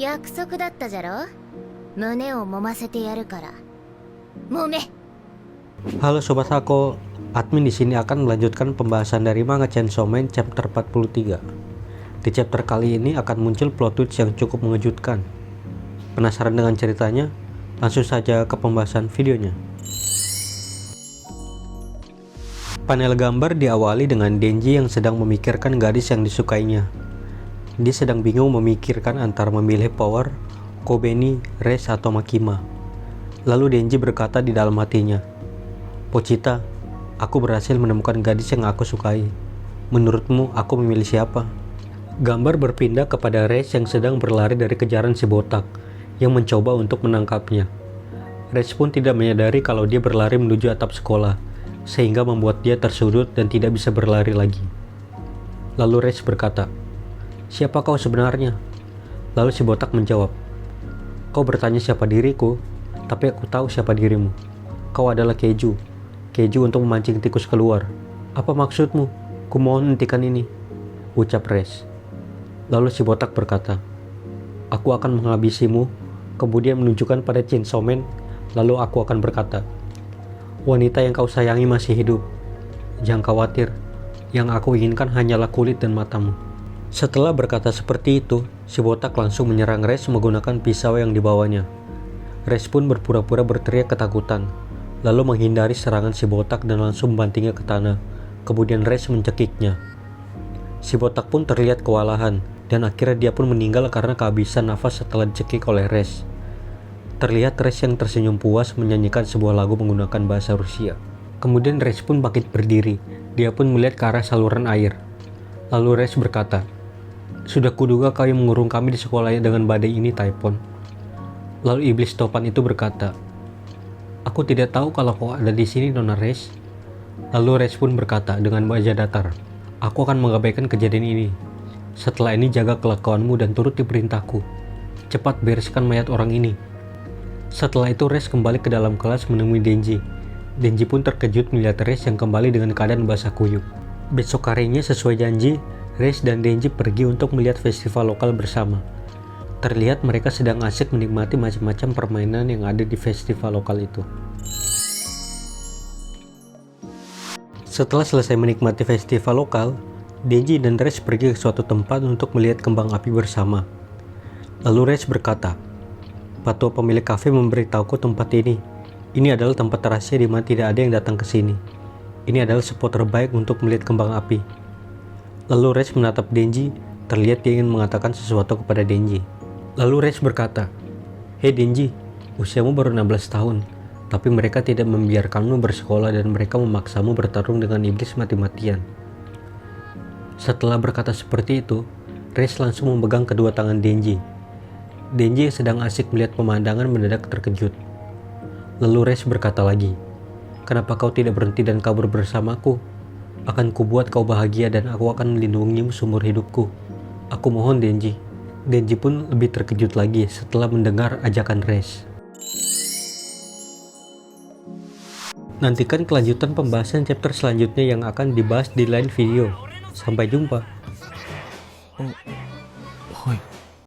約束だったじゃろ。胸を揉ませてやるから。揉め。 Halo Sobat Hako, admin di sini akan melanjutkan pembahasan dari manga Chainsaw Man chapter 43. Di chapter kali ini akan muncul plot twist yang cukup mengejutkan. Penasaran dengan ceritanya? Langsung saja ke pembahasan videonya. Panel gambar diawali dengan Denji yang sedang memikirkan gadis yang disukainya. Dia sedang bingung memikirkan antara memilih Power, Kobeni, Res atau Makima. Lalu Denji berkata di dalam hatinya, "Pochita, aku berhasil menemukan gadis yang aku sukai. Menurutmu aku memilih siapa?" Gambar berpindah kepada Res yang sedang berlari dari kejaran si botak yang mencoba untuk menangkapnya. Res pun tidak menyadari kalau dia berlari menuju atap sekolah, sehingga membuat dia tersudut dan tidak bisa berlari lagi. Lalu Res berkata, "Siapa kau sebenarnya?" Lalu si botak menjawab, "Kau bertanya siapa diriku, tapi aku tahu siapa dirimu. Kau adalah Keiju. Keju untuk memancing tikus keluar. Apa maksudmu? Kumohon hentikan ini," ucap Res. Lalu si botak berkata, "Aku akan menghabisimu," kemudian menunjukkan pada Chainsaw Man. Lalu aku akan berkata, "Wanita yang kau sayangi masih hidup. Jangan khawatir, yang aku inginkan hanyalah kulit dan matamu." Setelah berkata seperti itu, si botak langsung menyerang Res menggunakan pisau yang dibawanya. Res pun berpura-pura berteriak ketakutan, lalu menghindari serangan si botak dan langsung membantingnya ke tanah. Kemudian Res mencekiknya. Si botak pun terlihat kewalahan, dan akhirnya dia pun meninggal karena kehabisan nafas setelah dicekik oleh Res. Terlihat Res yang tersenyum puas menyanyikan sebuah lagu menggunakan bahasa Rusia. Kemudian Res pun bangkit berdiri. Dia pun melihat ke arah saluran air. Lalu Res berkata, "Sudah kuduga kau yang mengurung kami di sekolah dengan badai ini, Taipon." Lalu iblis topan itu berkata, "Aku tidak tahu kalau kau ada di sini, Nona Res." Lalu Res pun berkata dengan wajah datar, "Aku akan mengabaikan kejadian ini. Setelah ini jaga kelakuanmu dan turuti perintahku. Cepat bereskan mayat orang ini." Setelah itu Res kembali ke dalam kelas menemui Denji. Denji pun terkejut melihat Res yang kembali dengan keadaan basah kuyup. Besok harinya sesuai janji, Res dan Denji pergi untuk melihat festival lokal bersama. Terlihat mereka sedang asik menikmati macam-macam permainan yang ada di festival lokal itu. Setelah selesai menikmati festival lokal, Denji dan Res pergi ke suatu tempat untuk melihat kembang api bersama. Lalu Res berkata, "Patua pemilik kafe memberitahuku tempat ini. Ini adalah tempat rahasia di mana tidak ada yang datang ke sini. Ini adalah spot terbaik untuk melihat kembang api." Lalu Res menatap Denji, terlihat dia ingin mengatakan sesuatu kepada Denji. Lalu Res berkata, "Hei Denji, usiamu baru 16 tahun, tapi mereka tidak membiarkanmu bersekolah dan mereka memaksamu bertarung dengan iblis mati-matian." Setelah berkata seperti itu, Res langsung memegang kedua tangan Denji. Denji yang sedang asik melihat pemandangan mendadak terkejut. Lalu Res berkata lagi, "Kenapa kau tidak berhenti dan kabur bersamaku? Akan kubuat kau bahagia dan aku akan melindungimu seumur hidupku. Aku mohon Denji." Denji pun lebih terkejut lagi setelah mendengar ajakan Res. Nantikan kelanjutan pembahasan chapter selanjutnya yang akan dibahas di lain video. Sampai jumpa.